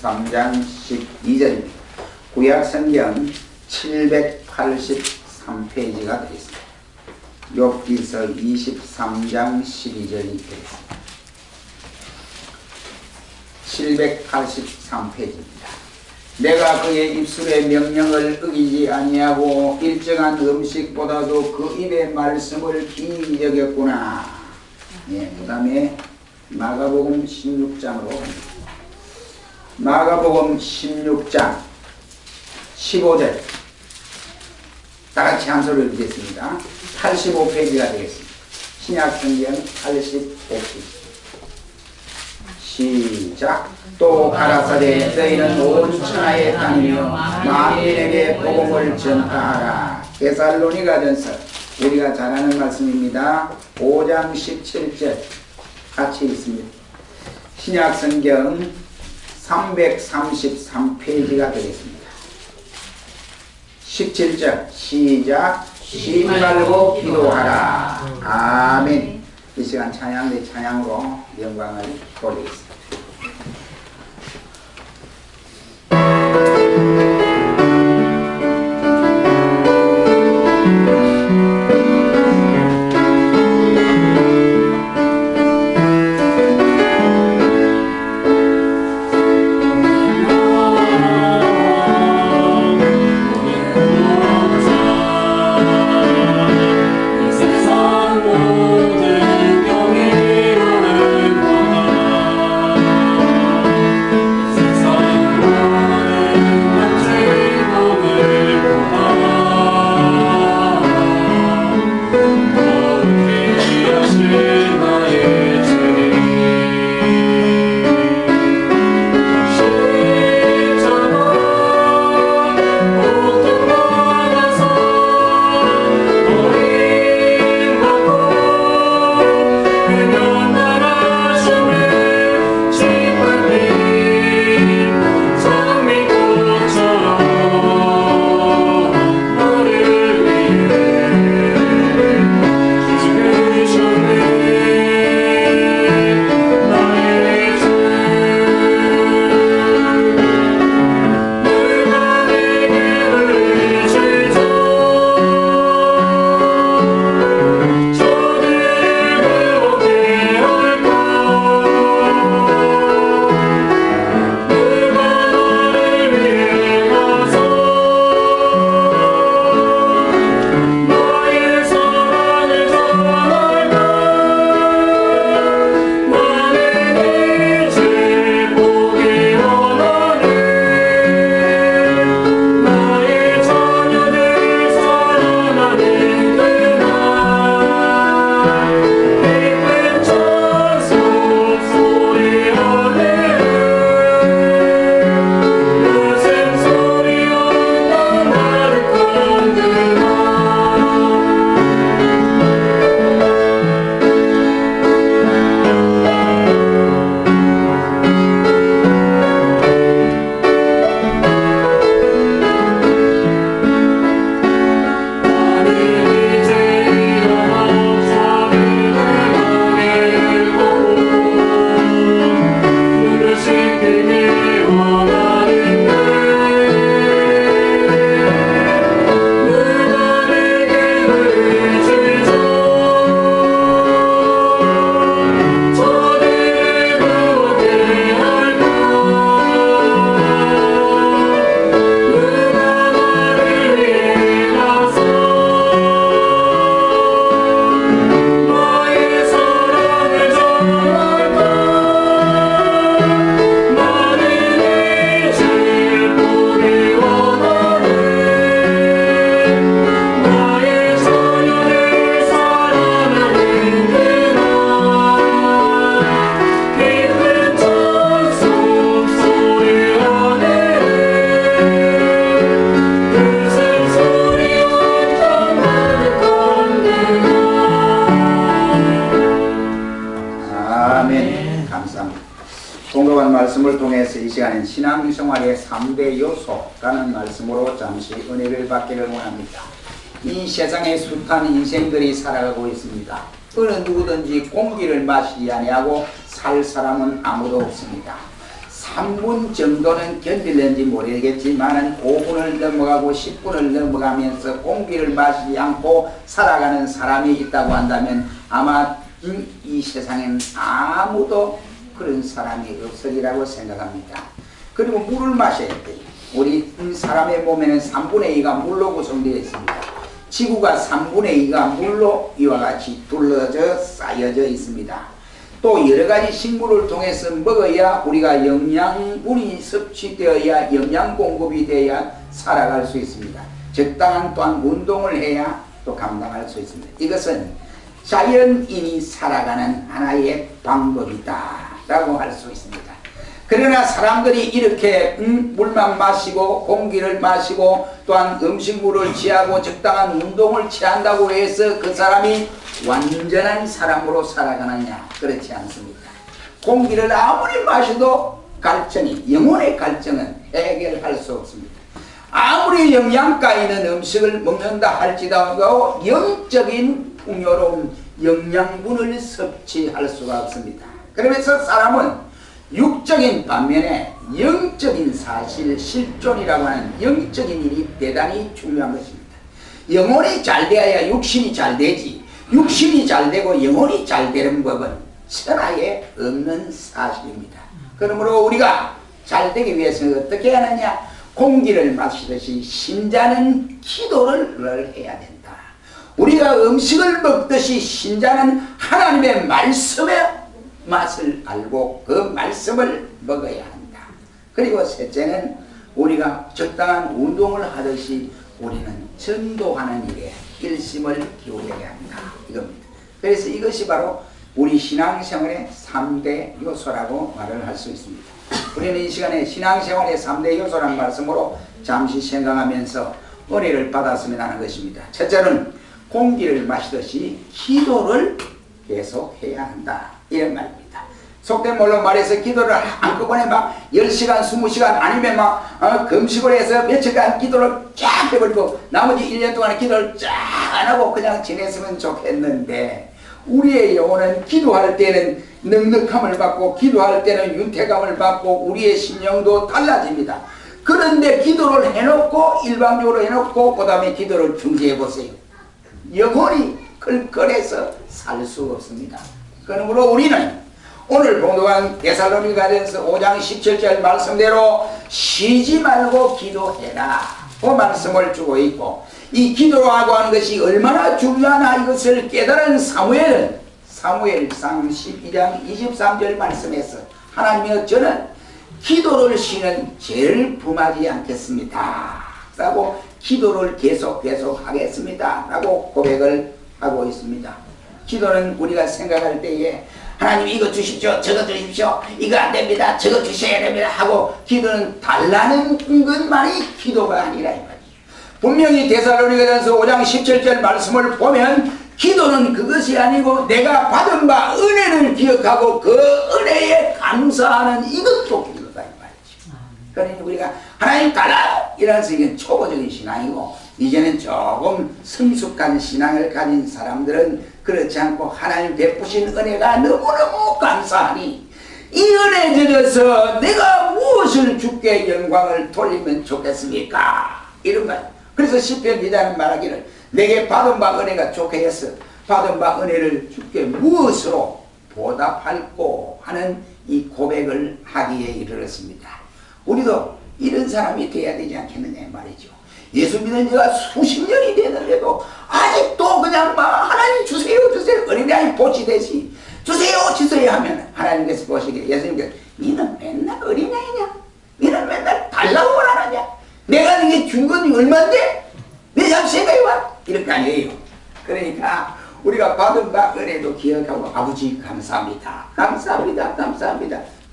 13장 12절입니다. 구약성경 783페이지가 되겠습니다. 욥기서 23장 12절이 되겠습니다. 783페이지입니다. 내가 그의 입술의 명령을 어기지 아니하고 일정한 음식보다도 그 입의 말씀을 귀히 여겼구나. 예, 그 다음에 마가복음 16장으로 갑니다. 마가복음 16장 15절 다같이 한 소리를 읽겠습니다. 85페이지가 되겠습니다. 신약성경 85페이지 시작. 또 가라사대 너희는 온 천하에 다니며 만민에게 복음을 전파하라. 데살로니가전서 우리가 잘 아는 말씀입니다. 5장 17절 같이 읽습니다. 신약성경 333페이지가 되겠습니다. 17절 시작. 쉬지 말고 기도하라. 아멘. 이 시간 찬양의 찬양으로 영광을 돌리겠습니다. 말씀을 통해서 이 시간엔 신앙생활의 3대 요소라는 말씀으로 잠시 은혜를 받기를 원합니다. 이 세상에 숱한 인생들이 살아가고 있습니다. 어느 누구든지 공기를 마시지 아니하고 살 사람은 아무도 없습니다. 3분 정도는 견딜는지 모르겠지만 5분을 넘어가고 10분을 넘어가면서 공기를 마시지 않고 살아가는 사람이 있다고 한다면 아마 이 세상엔 아무도 그런 사람이 없으리라고 생각합니다. 그리고 물을 마셔야 돼요. 우리 사람의 몸에는 3분의 2가 물로 구성되어 있습니다. 지구가 3분의 2가 물로 이와 같이 둘러져 쌓여져 있습니다. 또 여러가지 식물을 통해서 먹어야 우리가 영양분이 섭취되어야 영양 공급이 되어야 살아갈 수 있습니다. 적당한 또한 운동을 해야 또 감당할 수 있습니다. 이것은 자연인이 살아가는 하나의 방법이다 라고 할 수 있습니다. 그러나 사람들이 이렇게 물만 마시고 공기를 마시고 또한 음식물을 취하고 적당한 운동을 취한다고 해서 그 사람이 완전한 사람으로 살아가느냐? 그렇지 않습니다. 공기를 아무리 마셔도 영혼의 갈증은 해결할 수 없습니다. 아무리 영양가 있는 음식을 먹는다 할지라도 영적인 풍요로운 영양분을 섭취할 수가 없습니다. 그러면서 사람은 육적인 반면에 영적인 사실, 실존이라고 하는 영적인 일이 대단히 중요한 것입니다. 영혼이 잘 되어야 육신이 잘 되지, 육신이 잘 되고 영혼이 잘 되는 법은 천하에 없는 사실입니다. 그러므로 우리가 잘 되기 위해서는 어떻게 하느냐? 공기를 마시듯이 신자는 기도를 늘 해야 된다. 우리가 음식을 먹듯이 신자는 하나님의 말씀의 맛을 알고 그 말씀을 먹어야 한다. 그리고 셋째는 우리가 적당한 운동을 하듯이 우리는 전도하는 일에 일심을 기울여야 한다. 이겁니다. 그래서 이것이 바로 우리 신앙생활의 3대 요소라고 말을 할 수 있습니다. 우리는 이 시간에 신앙생활의 3대 요소라는 말씀으로 잠시 생각하면서 은혜를 받았으면 하는 것입니다. 첫째는 공기를 마시듯이 기도를 계속해야 한다. 이런 말입니다. 속된 말로 말해서 기도를 한꺼번에 막 10시간, 20시간 아니면 막 금식을 해서 며칠간 기도를 쫙 해버리고 나머지 1년 동안 기도를 쫙 안 하고 그냥 지냈으면 좋겠는데 우리의 영혼은 기도할 때는 넉넉함을 받고 기도할 때는 윤택감을 받고 우리의 심령도 달라집니다. 그런데 기도를 해놓고 일방적으로 해놓고 그 다음에 기도를 중지해 보세요. 영혼이 걸걸해서 살 수 없습니다. 그러므로 우리는 오늘 봉독한 데살로니가전서 5장 17절 말씀대로 쉬지 말고 기도해라 그 말씀을 주고 있고, 이 기도라고 하는 것이 얼마나 중요하나 이것을 깨달은 사무엘은 사무엘상 12장 23절 말씀에서 하나님이여 저는 기도를 쉬는 죄를 범하지 않겠습니다 라고 기도를 계속 하겠습니다 라고 고백을 하고 있습니다. 기도는 우리가 생각할 때에 하나님 이거 주십시오, 저거 주십시오, 이거 안됩니다, 저거 주셔야 됩니다 하고 기도는 달라는 것만이 기도가 아니라 이 말이에요. 분명히 데살로니가전서 5장 17절 말씀을 보면 기도는 그것이 아니고 내가 받은 바 은혜를 기억하고 그 은혜에 감사하는 이것도 기도다 이 말이죠. 그러니 우리가 하나님 달라 이런 식의 초보적인 신앙이고, 이제는 조금 성숙한 신앙을 가진 사람들은 그렇지 않고 하나님 베푸신 은혜가 너무너무 감사하니 이 은혜 들여서 내가 무엇을 주께 영광을 돌리면 좋겠습니까? 이런 말. 그래서 시편 기자는 말하기를 내게 받은 바 은혜가 좋게 해서 받은 바 은혜를 주께 무엇으로 보답할꼬 하는 이 고백을 하기에 이르렀습니다. 우리도 이런 사람이 돼야 되지 않겠느냐 말이죠. 예수 믿은 지가 수십 년이 되는데도 아직도 그냥 막 하나님 주세요 어린아이 보치듯이 주세요 하면 하나님께서 보시기에 예수님께서 니는 맨날 어린아이냐? 니는 맨날 달라고만 하느냐? 내가 네게 준 건 얼마인데? 내 잠시 생각해봐 이렇게 아니에요. 그러니까 우리가 받은 바 은혜도 기억하고 아버지 감사합니다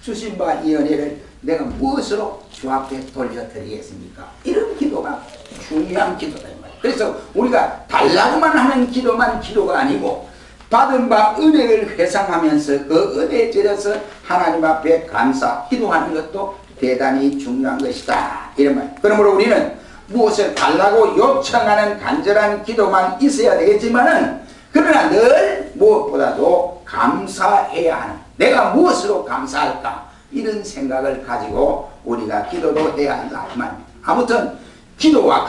주신 바 이 은혜를 내가 무엇으로 주 앞에 돌려드리겠습니까? 이런 기도가 중요한 기도다 이 말이에요. 그래서 우리가 달라고만 하는 기도만 기도가 아니고 받은 바 은혜를 회상하면서 그 은혜에 들여서 하나님 앞에 감사 기도하는 것도 대단히 중요한 것이다 이런 말. 그러므로 우리는 무엇을 달라고 요청하는 간절한 기도만 있어야 되겠지만은 그러나 늘 무엇보다도 감사해야 하는, 내가 무엇으로 감사할까? 이런 생각을 가지고 우리가 기도도 해야 한다 이 말입니다. 아무튼 기도와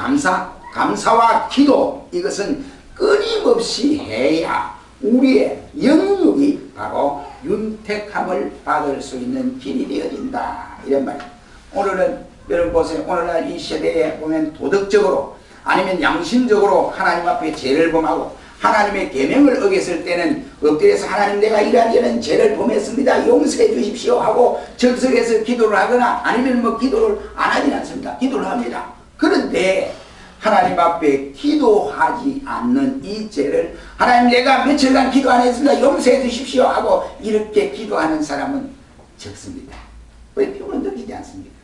감사와 기도, 이것은 끊임없이 해야 우리의 영육이 바로 윤택함을 받을 수 있는 길이 되어진다 이런 말입니다. 오늘은 여러분 보세요. 오늘날 이 시대에 보면 도덕적으로 아니면 양심적으로 하나님 앞에 죄를 범하고 하나님의 계명을 어겼을 때는 엎드려서 하나님 내가 이러한 죄를 범했습니다, 용서해 주십시오 하고 적석에서 기도를 하거나 아니면 뭐 기도를 안 하진 않습니다. 기도를 합니다. 그런데 하나님 앞에 기도하지 않는 이 죄를 하나님 내가 며칠간 기도 안 했습니다, 용서해 주십시오 하고 이렇게 기도하는 사람은 적습니다. 왜 피곤은 느끼지 않습니까?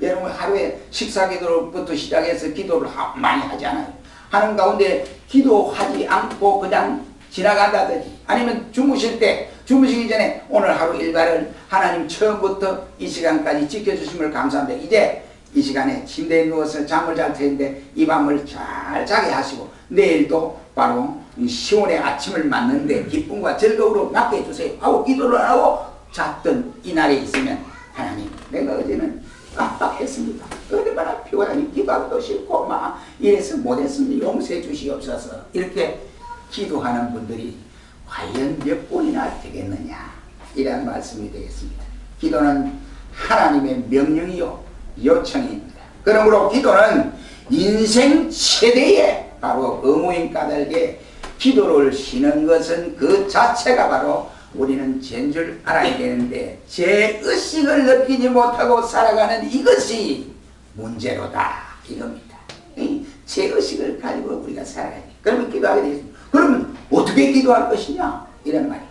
여러분 하루에 식사기도부터 시작해서 기도를 많이 하지 않아요? 하는 가운데 기도하지 않고 그냥 지나간다든지 아니면 주무시기 전에 오늘 하루 일과를 하나님 처음부터 이 시간까지 지켜주심을 감사합니다, 이제 이 시간에 침대에 누워서 잠을 잘 텐데 이 밤을 잘 자게 하시고 내일도 바로 시온의 아침을 맞는데 기쁨과 즐거움으로 맞게 해주세요 하고 기도를 하고 잤던 이날에 있으면 하나님 내가 어제는 깜빡했습니다, 얼마나 피곤하니 기도하기도 싫고 막 이래서 못했습니다, 용서해 주시옵소서. 이렇게 기도하는 분들이 과연 몇 번이나 되겠느냐, 이런 말씀이 되겠습니다. 기도는 하나님의 명령이요 요청입니다. 그러므로 기도는 인생 최대의 바로 의무인 까닭에 기도를 쉬는 것은 그 자체가 바로 우리는 죄인 줄 알아야 되는데 죄의식을 느끼지 못하고 살아가는 이것이 문제로다 이겁니다. 죄의식을 가지고 우리가 살아가야 돼. 그러면 기도하게 되겠습니다. 그러면 어떻게 기도할 것이냐 이런 말이에요.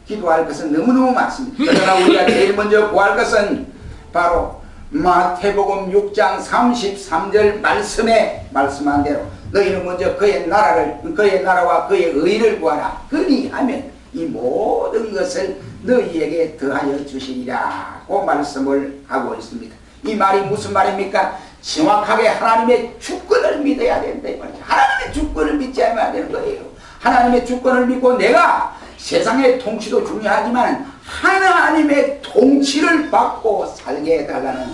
기도할 것은 너무너무 많습니다. 그러나 우리가 제일 먼저 구할 것은 바로 마태복음 6장 33절 말씀에 말씀한 대로 너희는 먼저 그의 나라와 그의 의를 구하라. 그리하면 이 모든 것을 너희에게 더하여 주시리라고 말씀을 하고 있습니다. 이 말이 무슨 말입니까? 정확하게 하나님의 주권을 믿어야 된다 이 말이죠. 하나님의 주권을 믿지 않으면 안 되는 거예요. 하나님의 주권을 믿고 내가 세상의 통치도 중요하지만 하나님의 통치를 받고 살게 해달라는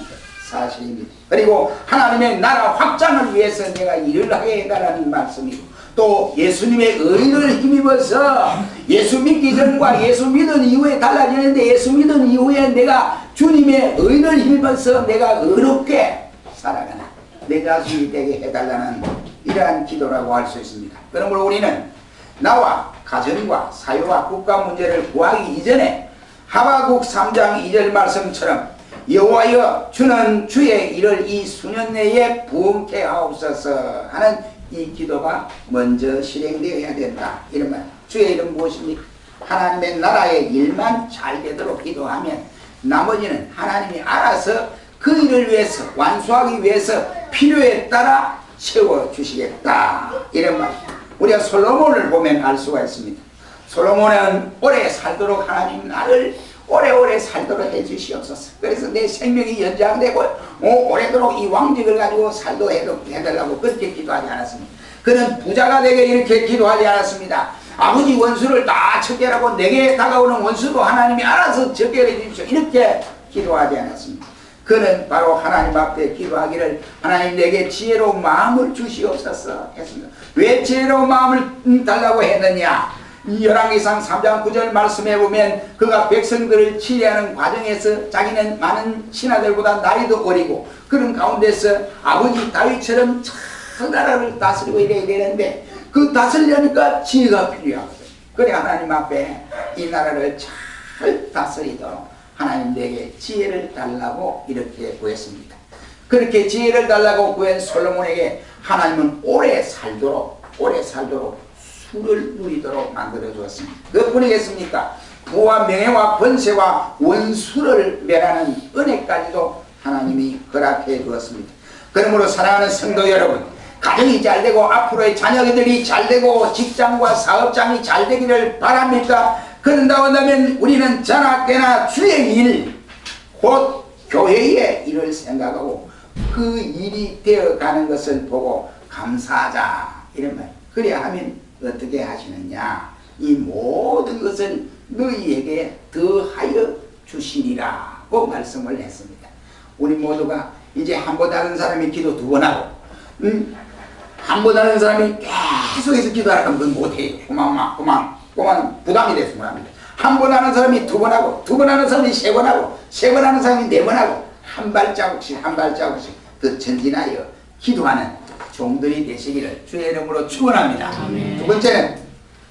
사실입니다. 그리고 하나님의 나라 확장을 위해서 내가 일을 하게 해달라는 말씀이고 또 예수님의 의를 힘입어서 예수 믿기 전과 예수 믿은 이후에 달라지는데 예수 믿은 이후에 내가 주님의 의를 힘입어서 내가 의롭게 살아가는 내 자신이 되게 해달라는 이러한 기도라고 할 수 있습니다. 그러므로 우리는 나와 가정과 사회와 국가 문제를 구하기 이전에 하바국 3장 2절 말씀처럼 여호와여 주는 주의 일을 이 수년 내에 부응케 하옵소서 하는 이 기도가 먼저 실행되어야 된다 이런 말. 주의 일은 무엇입니까? 하나님의 나라의 일만 잘 되도록 기도하면 나머지는 하나님이 알아서 그 일을 위해서 완수하기 위해서 필요에 따라 채워주시겠다 이런 말. 우리가 솔로몬을 보면 알 수가 있습니다. 솔로몬은 오래 살도록 하나님 나를 오래오래 살도록 해주시옵소서. 그래서 내 생명이 연장되고 오래도록 이 왕직을 가지고 살도록 해달라고 그렇게 기도하지 않았습니다. 그는 부자가 되게 이렇게 기도하지 않았습니다. 아버지 원수를 다 척결하고 내게 다가오는 원수도 하나님이 알아서 척결해 주십시오 이렇게 기도하지 않았습니다. 그는 바로 하나님 앞에 기도하기를 하나님 내게 지혜로운 마음을 주시옵소서 했습니다. 왜 지혜로운 마음을 달라고 했느냐? 열왕기상 3장 9절 말씀해 보면 그가 백성들을 치리하는 과정에서 자기는 많은 신하들보다 나이도 어리고 그런 가운데서 아버지 다윗처럼 참 나라를 다스리고 이래야 되는데 그 다스리려니까 지혜가 필요하거든요. 그래 하나님 앞에 이 나라를 잘 다스리도록 하나님 내게 지혜를 달라고 이렇게 구했습니다. 그렇게 지혜를 달라고 구한 솔로몬에게 하나님은 오래 살도록 수를 누리도록 만들어 주었습니다. 그뿐이겠습니까? 부와 명예와 번세와 원수를 멸하는 은혜까지도 하나님이 허락해 주었습니다. 그러므로 사랑하는 성도 여러분, 가정이 잘되고 앞으로의 자녀들이 잘되고 직장과 사업장이 잘되기를 바랍니까? 그런다고 한다면 우리는 저나 때나 주의 일, 곧 교회의 일을 생각하고 그 일이 되어가는 것을 보고 감사하자 이런 말. 그래야 하면 어떻게 하시느냐? 이 모든 것을 너희에게 더하여 주시리라 하고 말씀을 했습니다. 우리 모두가 이제 한 번 하는 사람이 기도 두 번 하고 한 번 하는 사람이 계속해서 기도하라고 하면 그건 못해요. 그만 부담이 됐으면 합니다. 한 번 하는 사람이 두 번 하고 두 번 하는 사람이 세 번 하고 세 번 하는 사람이 네 번 하고 한 발자국씩 한 발자국씩 더 전진하여 기도하는 종들이 되시기를 주의 이름으로 축원합니다. 두 번째는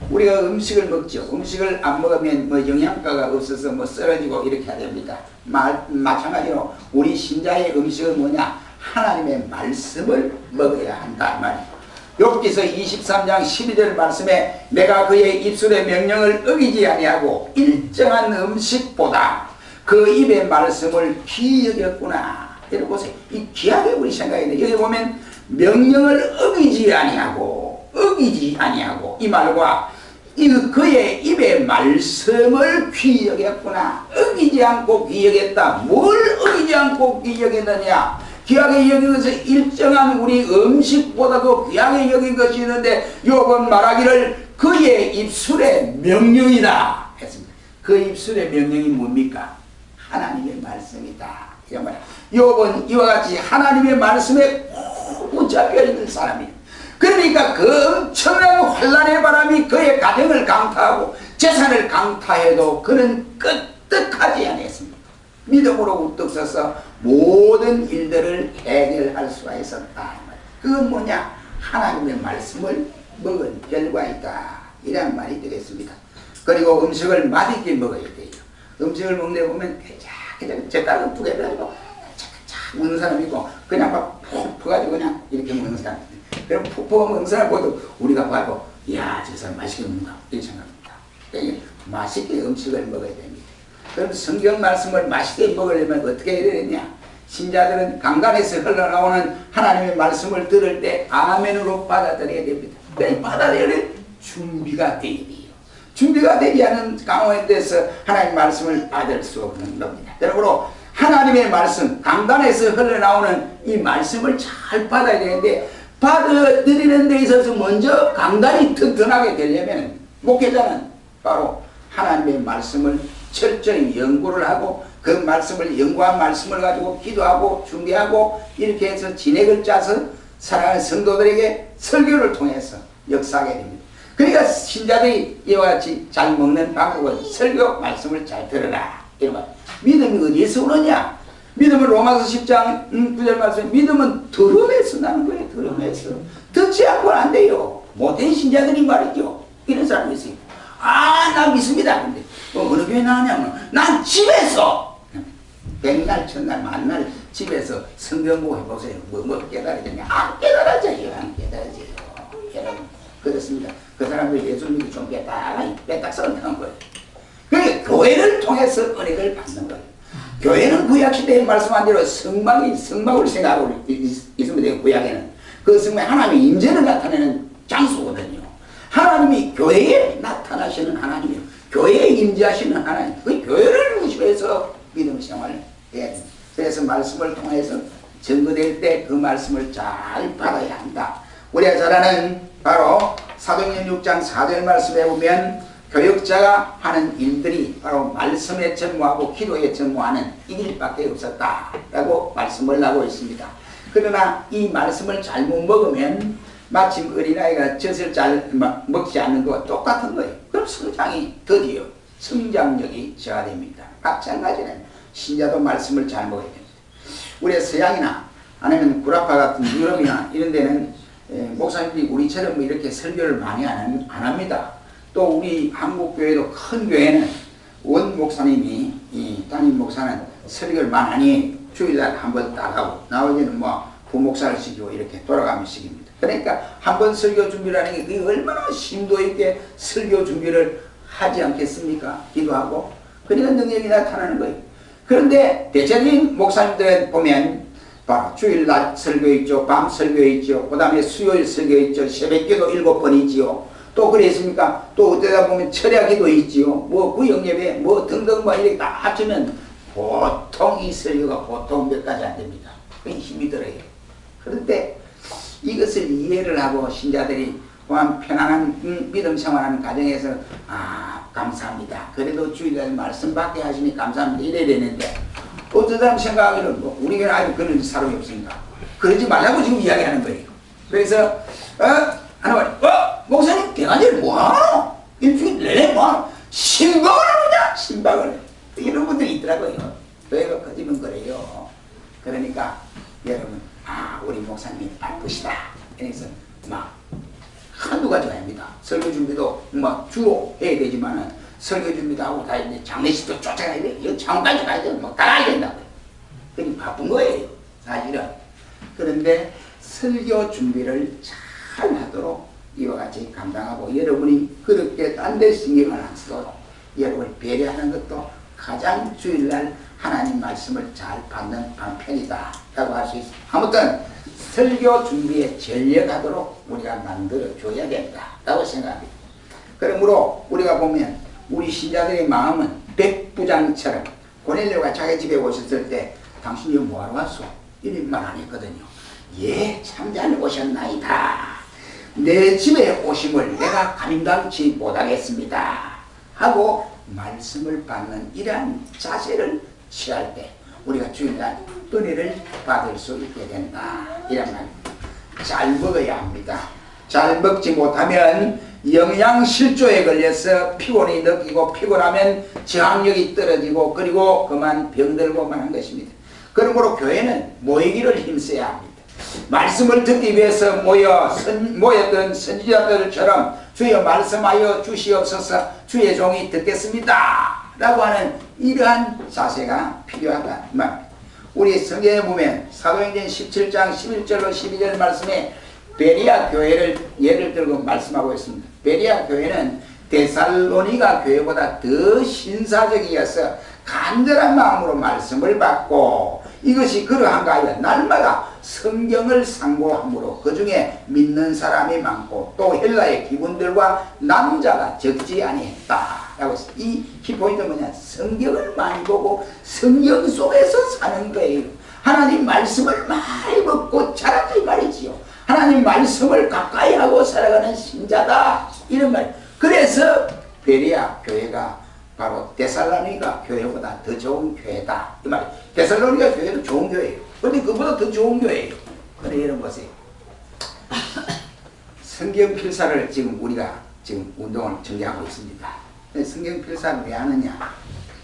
우리가 음식을 먹죠. 음식을 안 먹으면 뭐 영양가가 없어서 뭐 쓰러지고 이렇게 해야 됩니다. 마찬가지로 우리 신자의 음식은 뭐냐? 하나님의 말씀을 먹어야 한다 말이에요. 욥기서 23장 12절 말씀에 내가 그의 입술의 명령을 어기지 아니하고 일정한 음식보다 그 입의 말씀을 귀히 여겼구나. 여러분 보세요. 이 귀하게 우리 생각해야 돼요. 여기 보면 명령을 어기지 아니하고 이 말과 그의 입의 말씀을 귀히 여겼구나. 어기지 않고 귀히 여겼다. 뭘 어기지 않고 귀히 여겼느냐? 귀하게 여긴 것은 일정한 우리 음식보다도 귀하게 여긴 것이 있는데 욥은 말하기를 그의 입술의 명령이다 했습니다. 그 입술의 명령이 뭡니까? 하나님의 말씀이다. 이런 말이야. 욥은 이와 같이 하나님의 말씀에 꼭 붙잡혀 있는 사람이에요. 그러니까 그 엄청난 환란의 바람이 그의 가정을 강타하고 재산을 강타해도 그는 끄떡하지 않았습니다. 믿음으로 우뚝 서서 모든 일들을 해결할 수가 있었다. 그건 뭐냐? 하나님의 말씀을 먹은 결과이다. 이런 말이 되겠습니다. 그리고 음식을 맛있게 먹어야 돼요. 음식을 먹는 데 보면 제 딸은 두 개를 가지고 착착 먹는 사람이 있고 그냥 막 푹 퍼가지고 그냥 이렇게 먹는 사람이 있어요. 그럼 푹 퍼 먹는 사람 보도 우리가 봐도 이야 저 사람 맛있게 먹는다 이렇게 생각합니다. 그러니까 맛있게 음식을 먹어야 됩니다. 그럼 성경 말씀을 맛있게 먹으려면 어떻게 해야 되느냐? 신자들은 강간에서 흘러나오는 하나님의 말씀을 들을 때 아멘으로 받아들여야 됩니다. 받아들일 준비가 되어야 돼요. 준비가 되지 않은 가운데서 하나님의 말씀을 받을 수 없는 겁니다. 그러므로 하나님의 말씀, 강단에서 흘러나오는 이 말씀을 잘 받아야 되는데 받아들이는 데 있어서 먼저 강단이 튼튼하게 되려면 목회자는 바로 하나님의 말씀을 철저히 연구를 하고 그 말씀을 연구한 말씀을 가지고 기도하고 준비하고 이렇게 해서 진액을 짜서 사랑하는 성도들에게 설교를 통해서 역사하게 됩니다. 그러니까 신자들이 이와 같이 잘 먹는 방법은 설교 말씀을 잘 들어라. 이런 말. 믿음이 어디에서 오느냐? 믿음은 로마서 10장 9절 말씀에 믿음은 들음에서 나는 거예요. 들음에서. 듣지 않고는 안 돼요. 못된 신자들이 말이죠. 이런 사람이 있어요. 나 믿습니다. 근데 어느 교회 나오냐면 난 집에서 백날 첫날 만날 집에서 성경 보고 해보세요. 뭐 깨달아야 되냐? 안 깨달아져요. 안 깨달아져요. 여러분 그렇습니다. 그 사람들 예수 믿기 좀 빼딱 설득한 거예요. 그러니까 교회를 통해서 은혜를 받는 거예요. 교회는 구약시대에 말씀한 대로 성막을 생각하고 있으면 돼요. 구약에는 그 성막에 하나님의 임재를 나타내는 장소거든요. 하나님이 교회에 나타나시는 하나님이요. 교회에 임재하시는 하나님. 그 교회를 중심해서 믿음 생활을 해야 됩니다. 그래서 말씀을 통해서 증거될 때 그 말씀을 잘 받아야 한다. 우리가 잘 아는 바로 사도행전 6장 4절 말씀에 보면 교역자가 하는 일들이 바로 말씀에 전무하고 기도에 전무하는 이 일밖에 없었다 라고 말씀을 하고 있습니다. 그러나 이 말씀을 잘못 먹으면 마침 어린아이가 젖을 잘 먹지 않는 것과 똑같은 거예요. 그럼 성장이 더디요. 성장력이 저하됩니다. 마찬가지는 신자도 말씀을 잘 먹어야 됩니다. 우리 서양이나 아니면 구라파 같은 유럽이나 이런 데는 목사님들이 우리처럼 뭐 이렇게 설교를 많이 안 합니다. 또 우리 한국교회도 큰 교회는 원 목사님이 이 담임 목사는 설교를 많이 주일날 한번 따가고 나머지는 뭐 부목사를 시키고 이렇게 돌아가면 시킵니다. 그러니까 한번 설교 준비를 하는 게 그게 얼마나 심도 있게 설교 준비를 하지 않겠습니까? 기도하고 그러니까 능력이 나타나는 거예요. 그런데 대체적인 목사님들 보면 바로 주일날 설교 있죠. 밤 설교 있죠. 그 다음에 수요일 설교 있죠. 새벽기도 7번 있지요. 또 그랬습니까? 또 어쩌다 보면 철야기도 있지요. 뭐 구역예배 뭐 등등 뭐 이렇게 다 합치면 보통 이 설교가 보통 몇 가지 안 됩니다. 그게 힘이 들어요. 그런데 이것을 이해를 하고 신자들이 편안한 믿음 생활하는 가정에서 감사합니다. 그래도 주일날 말씀 받게 하시니 감사합니다. 이래야 되는데 어떤 사람 생각하기는 뭐 우리 교회는 아직 그런 사람이 없으니까 그러지 말라고 지금 이야기하는 거예요. 그래서 하나님 목사님 대가리를 뭐하노? 일주일 내내 뭐하노? 신방을 하느냐? 신방을 이런 분들이 있더라고요. 왜 거짓말 그래요? 그러니까 여러분 우리 목사님이 바쁘시다. 그래서 막 한두 가지가 아닙니다. 설교 준비도 막 주로 해야 되지만은 설교 준비도 하고 다 이제 장례식도 쫓아가야 돼. 이거 장까지 가야 돼. 막 다 가야 된다고요. 그러니 바쁜 거예요. 사실은. 그런데 설교 준비를 잘 하도록 이와 같이 감당하고 여러분이 그렇게 딴 데 신경을 안 쓰도록 여러분이 배려하는 것도 가장 주일날 하나님 말씀을 잘 받는 방편이다 라고 할 수 있습니다. 아무튼 설교 준비에 전력하도록 우리가 만들어줘야 된다 라고 생각합니다. 그러므로 우리가 보면 우리 신자들의 마음은 백부장처럼 고넬료가 자기 집에 오셨을 때 당신 이거 뭐하러 왔어? 이런 말 안 했거든요. 예, 참 잘 오셨나이다. 내 집에 오심을 내가 감당치 못하겠습니다 하고 말씀을 받는 이러한 자세를 취할 때 우리가 주일날 은혜를 받을 수 있게 된다 이런 말입니다. 잘 먹어야 합니다. 잘 먹지 못하면 영양실조에 걸려서 피곤이 느끼고 피곤하면 저항력이 떨어지고 그리고 그만 병들고만 한 것입니다. 그러므로 교회는 모이기를 힘써야 합니다. 말씀을 듣기 위해서 모였던 선지자들처럼 주여 말씀하여 주시옵소서 주의 종이 듣겠습니다 라고 하는 이러한 자세가 필요하다 이 말입니다. 우리 성경에 보면 사도행전 17장 11절로 12절 말씀에 베리아 교회를 예를 들고 말씀하고 있습니다. 베리아 교회는 데살로니가 교회보다 더 신사적이어서 간절한 마음으로 말씀을 받고 이것이 그러한가 하여 날마다 성경을 상고함으로 그 중에 믿는 사람이 많고 또 헬라의 기분들과 남자가 적지 아니했다 라고 했어요. 이 키포인트는 뭐냐? 성경을 많이 보고 성경 속에서 사는 거예요. 하나님 말씀을 많이 먹고 자란다 이 말이지요. 하나님 말씀을 가까이 하고 살아가는 신자다 이런 말. 그래서 베레아 교회가 바로 데살로니가 교회보다 더 좋은 교회다 이 말. 데살로니가 교회도 좋은 교회예요. 그런데 그보다 더 좋은 교회예요. 그런데 이런 보세요. 성경 필사를 지금 우리가 지금 운동을 전개하고 있습니다. 성경 필사를 왜 하느냐?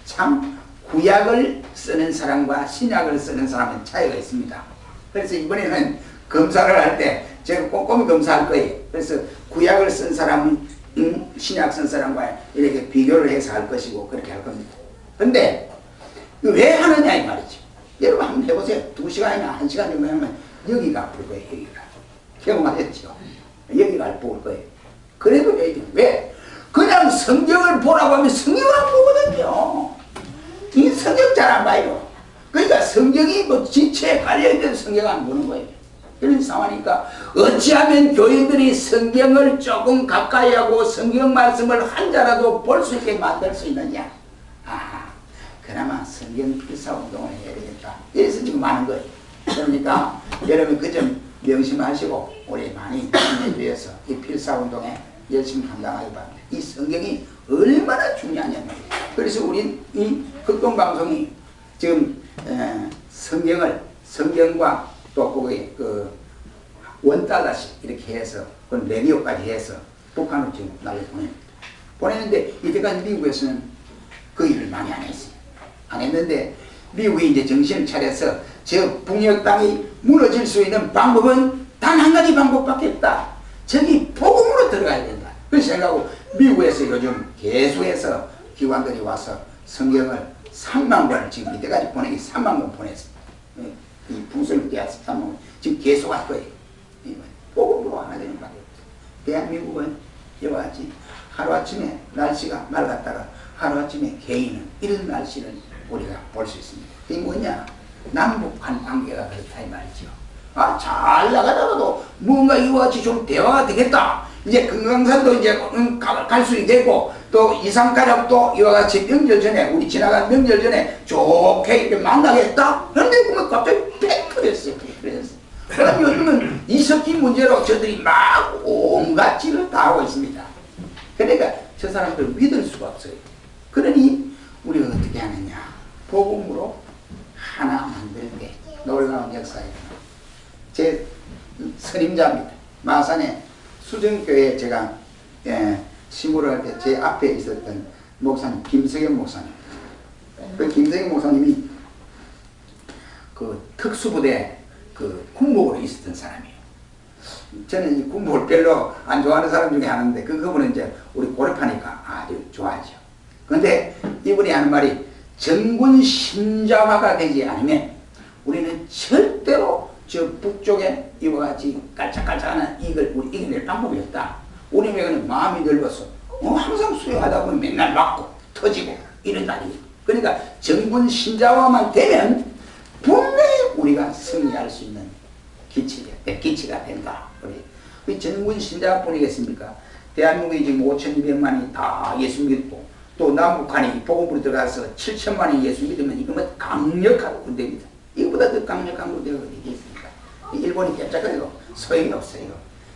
참 구약을 쓰는 사람과 신약을 쓰는 사람은 차이가 있습니다. 그래서 이번에는 검사를 할 때 제가 꼼꼼히 검사할 거예요. 그래서 구약을 쓴 사람은 신약 쓴 사람과 이렇게 비교를 해서 할 것이고 그렇게 할 겁니다. 근데 왜 하느냐 이 말이죠. 여러분 한번 해보세요. 2시간이나 1시간 정도 하면 여기가 아플 거예요. 여기가. 경험하셨죠? 여기가 아플 거예요. 그래도 왜? 그냥 성경을 보라고 하면 성경을 안 보거든요. 이 성경 잘 안 봐요. 그러니까 성경이 뭐 지체에 깔려있는 성경 안 보는 거예요. 이런 상황이니까 어찌하면 교인들이 성경을 조금 가까이 하고 성경 말씀을 한 자라도 볼 수 있게 만들 수 있느냐? 그나마 성경 필사 운동을 해야 되겠다. 이래서 지금 하는 거예요. 그러니까 여러분 그 점 명심하시고 우리 많이 힘을 위해서 이 필사 운동에 열심히 감당하기 바랍니다. 이 성경이 얼마나 중요하냐면 그래서 우리 이 극동방송이 지금 성경과 또 거기 그 $1씩 이렇게 해서 그 레디오까지 해서 북한으로 지금 보내는데 이때까지 미국에서는 그 일을 많이 안 했어요. 안 했는데 미국이 이제 정신을 차려서 저 북녘 땅이 무너질 수 있는 방법은 단 한 가지 방법밖에 없다. 저기 복음으로 들어가야 된다. 그래서 생각하고 미국에서 요즘 계속해서 기관들이 와서 성경을 3만 권을 지금 이때까지 보내기 3만 권 보냈어요. 이 풍선을 떼어서 3만 권 지금 계속 할 거예요. 복음으로 하나 되는 말이에요. 대한민국은 이와 같이 하루아침에 날씨가 맑았다가 하루아침에 개인은 이런 날씨를 우리가 볼 수 있습니다. 이게 뭐냐? 남북한 관계가 그렇다 이 말이죠. 잘 나가다가도 뭔가 이와 같이 좀 대화가 되겠다. 이제 금강산도 이제 갈 수 있겠고 또 이산가족도 이와 같이 명절 전에 우리 지나간 명절 전에 좋게 이렇게 만나겠다. 그런데 그러면 갑자기 팩 터졌어요. 그럼 요즘은 이석기 문제로 저들이 막 온갖 짓을 다 하고 있습니다. 그러니까 저 사람들 믿을 수가 없어요. 그러니 우리가 어떻게 하느냐? 복음으로 하나 만들 때 놀라운 역사예요. 제 선임자입니다. 마산에 수정교회에 제가 시무를 할 때 제 앞에 있었던 목사님 김석영 목사님. 그 김석영 목사님이 그 특수부대 그 군복으로 있었던 사람이에요. 저는 이 군복을 별로 안 좋아하는 사람 중에 하나인데 그분은 이제 우리 고려파니까 아주 좋아하죠. 그런데 이분이 하는 말이 정군 신자화가 되지 않으면 우리는 절대로 저 북쪽에 이와 같이 깔짝깔짝하는 이걸 우리 이겨낼 방법이 없다. 우리에게는 마음이 넓어서 항상 수행하다 보면 맨날 맞고 터지고 이런다. 그러니까 정군 신자화만 되면 분명히 우리가 승리할 수 있는 기치가 된다. 우리 정군 신자뿐이겠습니까? 대한민국이 지금 5,200만이 다 예수 믿고 또 남북한이 복음으로 들어가서 7천만이 예수 믿으면 이거는 강력한 군대입니다. 이거보다 더 강력한 군대가 어디 있겠습니까? 일본이 깜짝거리고 소용이 없어요.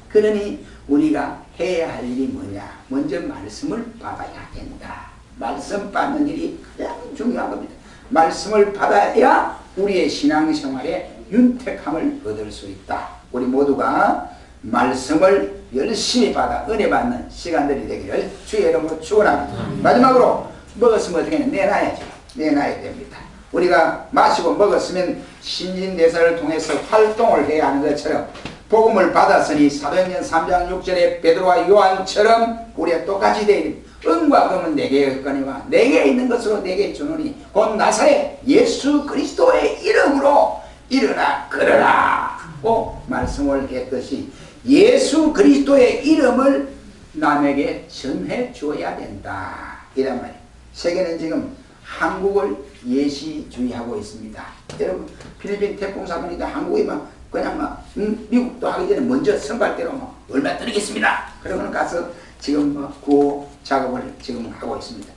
그러니 우리가 해야 할 일이 뭐냐? 먼저 말씀을 받아야 된다. 말씀 받는 일이 가장 중요한 겁니다. 말씀을 받아야 우리의 신앙생활에 윤택함을 얻을 수 있다. 우리 모두가 말씀을 열심히 받아 은혜 받는 시간들이 되기를 주의 이름으로 축원합니다. 마지막으로 먹었으면 어떻게 내놔야죠. 내놔야 됩니다. 우리가 마시고 먹었으면 신진대사를 통해서 활동을 해야 하는 것처럼 복음을 받았으니 사도행전 3장 6절에 베드로와 요한처럼 우리가 똑같이 되어야 됩니다. 은과 금은 내게 있거니와 내게 있는 것으로 내게 주노니 곧 나사렛 예수 그리스도의 이름으로 일어나 걸어라 고 말씀을 했듯이 예수 그리스도의 이름을 남에게 전해 주어야 된다. 이란 말이에요. 세계는 지금 한국을 예시주의하고 있습니다. 여러분 필리핀 태풍 사건인데 한국이 막 그냥 막 미국도 하기 전에 먼저 선발대로 막 얼마 드리겠습니다. 그러면 가서 지금 뭐 구호 작업을 지금 하고 있습니다.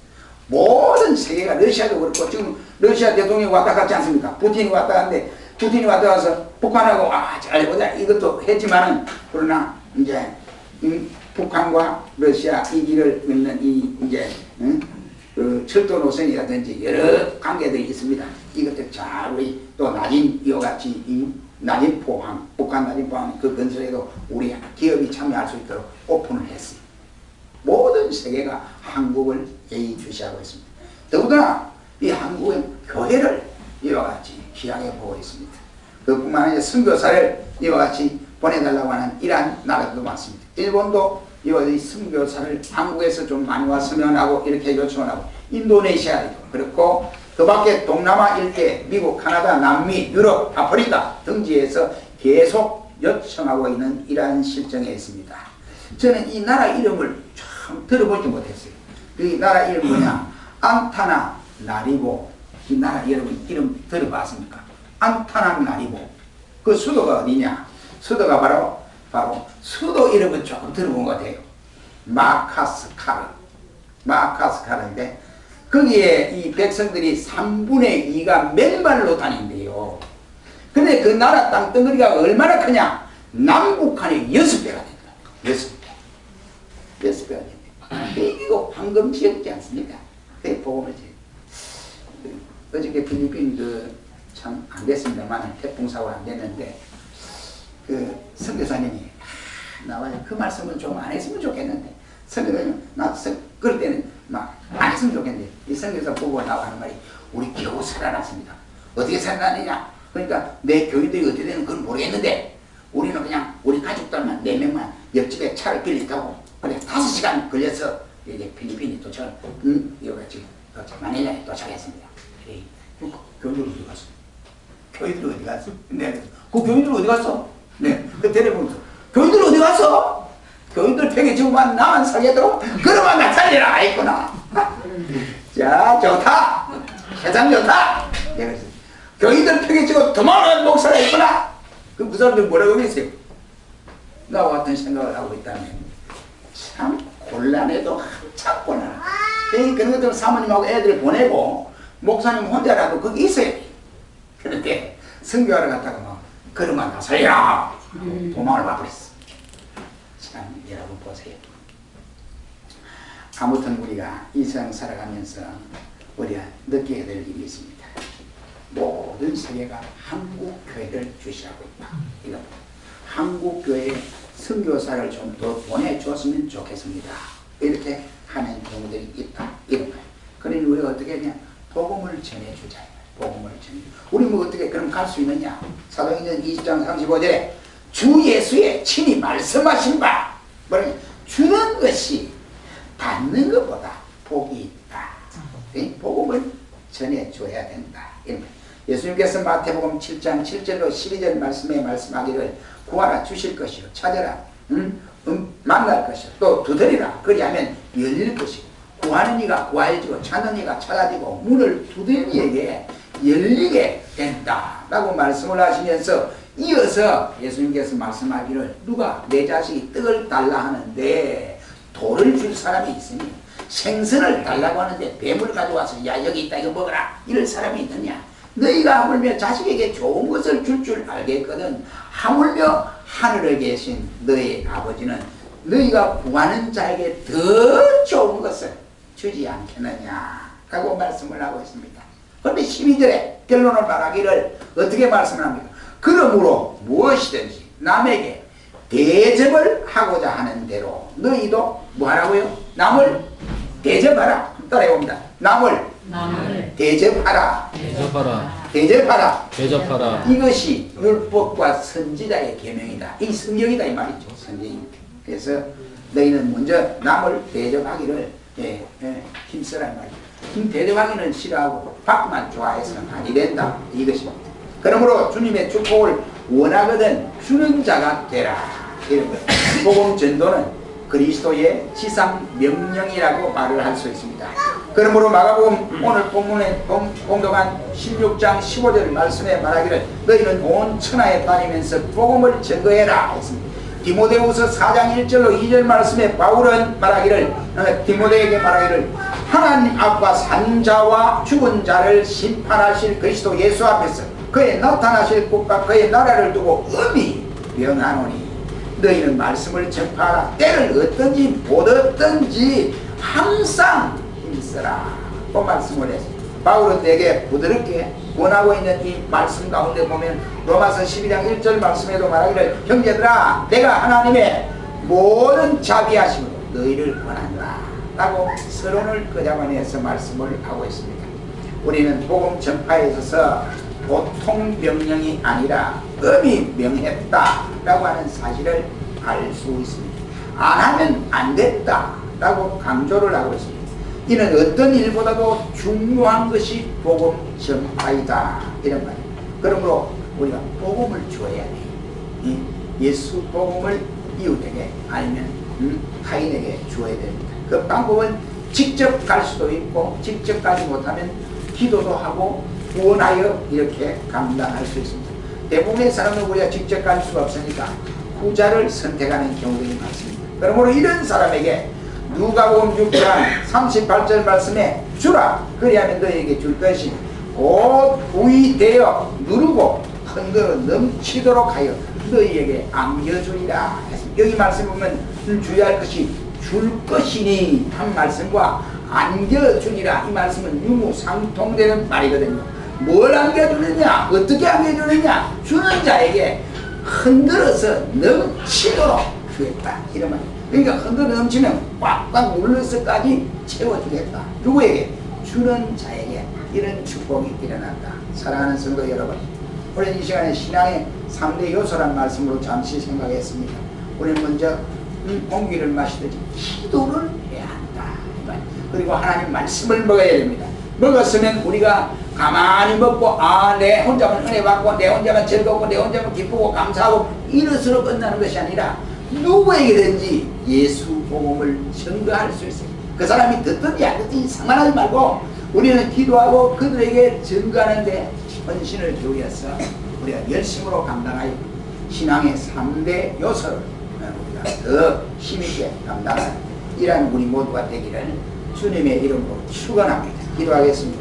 모든 세계가 러시아도 그렇고 지금 러시아 대통령이 왔다 갔지 않습니까? 푸틴이 왔다 갔는데 푸틴이 왔다 가서 북한하고 잘 보자 이것도 했지만은 그러나 이제 북한과 러시아 이 길을 잇는 이 이제 그 철도 노선이라든지 여러 관계들이 있습니다. 이것들 잘 우리 또 나진 이와 같이 이 나진 포항 북한 나진 포항 그 건설에도 우리 기업이 참여할 수 있도록 오픈을 했습니다. 모든 세계가 한국을 예의주시하고 있습니다. 더구나 이 한국은 교회를 이와 같이 귀하게 보고 있습니다. 그뿐만 아니라 선교사를 이와 같이 보내달라고 하는 이러한 나라도 많습니다. 일본도 이와 같이 선교사를 한국에서 좀 많이 왔으면 하고 이렇게 요청을 하고 인도네시아도 그렇고 그 밖에 동남아 일대 미국, 카나다, 남미, 유럽, 아프리카 등지에서 계속 요청하고 있는 이러한 실정에 있습니다. 저는 이 나라 이름을 참 들어보지 못했어요. 이 나라 이름 뭐냐? 안타나 나리보. 이 나라 여러분 이름 들어봤습니까? 안타나 나리보. 그 수도가 어디냐? 수도가 바로 수도 이름은 조금 들어본 것 같아요. 마카스카르. 마카스카르인데 거기에 이 백성들이 3분의 2가 맨발로 다닌대요. 근데 그 나라 땅덩어리가 얼마나 크냐? 남북한의 6배가 된다. 6배가 된다. 이거 황금지역이지 않습니까? 그게 복음을 어저께 필리핀 참 안 됐습니다만 태풍사고가 안 됐는데 그 선교사님이 나와요. 그 말씀은 좀 안 했으면 좋겠는데 선교사님 그럴 때는 막 안 했으면 좋겠는데 이 선교사 보고 나와는 말이 우리 겨우 살아났습니다. 어떻게 살아났느냐? 그러니까 내 교인들이 어떻게 되는 건 모르겠는데 우리는 그냥 우리 가족들만 4명만 옆집에 차를 빌리 타고 그래 5시간 걸려서 이제 필리핀이 도착을 여기까지 마닐라에 도착했습니다. 그래. 교인들 어디 갔어? 교인들 어디 갔어? 네. 그 교인들 어디 갔어? 네. 그 데려보면서 교인들 어디 갔어? 교인들 팽에 지고만 나만 살겠도록 그러면 나 살리라 했구나. 자 좋다. 세상 좋다. 내가 교인들 팽에 지고 도망가는 목사가 있구나. 그 사람들 뭐라고 그랬어요? 나와 같은 생각을 하고 있다면 참 곤란해도 한참 곤란하다. 그런 것들 사모님하고 애들 보내고 목사님 혼자라도 거기 있어야 돼. 그런데 선교하러 갔다가 막 그러면 나 살려라 도망을 와버렸어. 참 여러분 보세요. 아무튼 우리가 이 세상 살아가면서 우리가 느끼게 될 일이 있습니다. 모든 세계가 한국교회를 주시하고 있다. 이거 한국교회 선교사를 좀 더 보내줬으면 좋겠습니다. 이렇게 하는 경우들이 있다. 이런 거예요. 그러니 우리가 어떻게 하냐? 복음을 전해주자. 복음을 전해. 우리 뭐 어떻게 그럼 갈 수 있느냐? 사도행전 20장 35절에 주 예수의 친히 말씀하신 바 뭐냐? 주는 것이 받는 것보다 복이 있다. 복음을 전해줘야 된다. 이런 거예요. 예수님께서 마태복음 7장 7절로 12절 말씀에 말씀하기를 구하라 주실 것이요 찾아라 만날 것이요 또 두드리라 그리하면 열릴 것이고 구하는 이가 구하여지고 찾는 이가 찾아지고 문을 두드리는 이에게 열리게 된다 라고 말씀을 하시면서 이어서 예수님께서 말씀하기를 누가 내 자식이 떡을 달라 하는데 돌을 줄 사람이 있으니 생선을 달라고 하는데 뱀을 가져와서 야 여기 있다 이거 먹어라 이럴 사람이 있느냐. 너희가 하물며 자식에게 좋은 것을 줄 알겠거든 하물며 하늘에 계신 너희 아버지는 너희가 구하는 자에게 더 좋은 것을 주지 않겠느냐 라고 말씀을 하고 있습니다. 그런데 12절에 결론을 말하기를 어떻게 말씀을 합니까? 그러므로 무엇이든지 남에게 대접을 하고자 하는 대로 너희도 뭐하라고요? 남을 대접하라. 따라해봅니다. 남을 대접하라. 대접하라. 이것이 율법과 선지자의 계명이다. 이 성경이다 이 말이죠. 성경입니다. 그래서 너희는 먼저 남을 대접하기를 힘쓰라 이 말이죠. 대접하기는 싫어하고 받기만 좋아해서는 아니 된다. 이것입니다. 그러므로 주님의 축복을 원하거든 주는 자가 되라. 이런 거예요. 복음 전도는 그리스도의 지상 명령이라고 말을 할 수 있습니다. 그러므로 마가복음 오늘 본문에 공독한 16장 15절 말씀에 말하기를 너희는 온 천하에 다니면서 복음을 증거해라 했습니다. 디모데후서 4장 1절로 2절 말씀에 바울은 말하기를 디모데에게 말하기를 하나님 앞과 산 자와 죽은 자를 심판하실 그리스도 예수 앞에서 그의 나타나실 곳과 그의 나라를 두고 엄히 명하노니 너희는 말씀을 전파하라. 때를 어떤지 못 어떤지 항상 힘쓰라. 그 말씀을 했습니다. 바울은 내게 부드럽게 권하고 있는 이 말씀 가운데 보면 로마서 12장 1절 말씀에도 말하기를 형제들아 내가 하나님의 모든 자비하심으로 너희를 권한다 라고 서론을 끄잡아내서 말씀을 하고 있습니다. 우리는 복음 전파에 있어서 보통 명령이 아니라 엄히 명했다 라고 하는 사실을 알 수 있습니다. 안 하면 안 됐다 라고 강조를 하고 있습니다. 이는 어떤 일보다도 중요한 것이 복음 전파이다 이런 말이에요. 그러므로 우리가 복음을 줘야 돼. 예수 복음을 이웃에게 아니면 타인에게 줘야 됩니다. 그 방법은 직접 갈 수도 있고 직접 가지 못하면 기도도 하고 구원하여 이렇게 감당할 수 있습니다. 대부분의 사람은 우리가 직접 갈 수가 없으니까 후자를 선택하는 경우들이 많습니다. 그러므로 이런 사람에게 누가복음 6장 38절 말씀에 주라 그리하면 너희에게 줄 것이 곧 부의되어 누르고 흔들어 넘치도록 하여 너희에게 안겨주리라. 여기 말씀 보면 주의할 것이 줄 것이니 한 말씀과 안겨주리라 이 말씀은 유무상통되는 말이거든요. 뭘 안겨주느냐 어떻게 안겨주느냐 주는 자에게 흔들어서 넘치도록 주겠다 이런 말. 그러니까 흔들어 넘치면 꽉꽉 눌러서까지 채워주겠다. 누구에게? 주는 자에게 이런 축복이 일어난다. 사랑하는 성도 여러분, 우리는 이 시간에 신앙의 3대 요소란 말씀으로 잠시 생각했습니다. 우리는 먼저 공기를 마시듯이 기도를 해야 한다. 그리고 하나님 말씀을 먹어야 됩니다. 먹었으면 우리가 가만히 먹고 내 혼자만 은혜 받고 내 혼자만 즐겁고 내 혼자만 기쁘고 감사하고 이것으로 끝나는 것이 아니라 누구에게든지 예수 복음을 전가할 수 있어요. 그 사람이 듣든지 안 듣든지 상관하지 말고 우리는 기도하고 그들에게 전가하는데 헌신을 기울여서 우리가 열심으로 감당하여 신앙의 3대 요소를 우리가 더 힘있게 감당하는 이러한 우리 모두가 되기를 주님의 이름으로 축원합니다. 기도하겠습니다.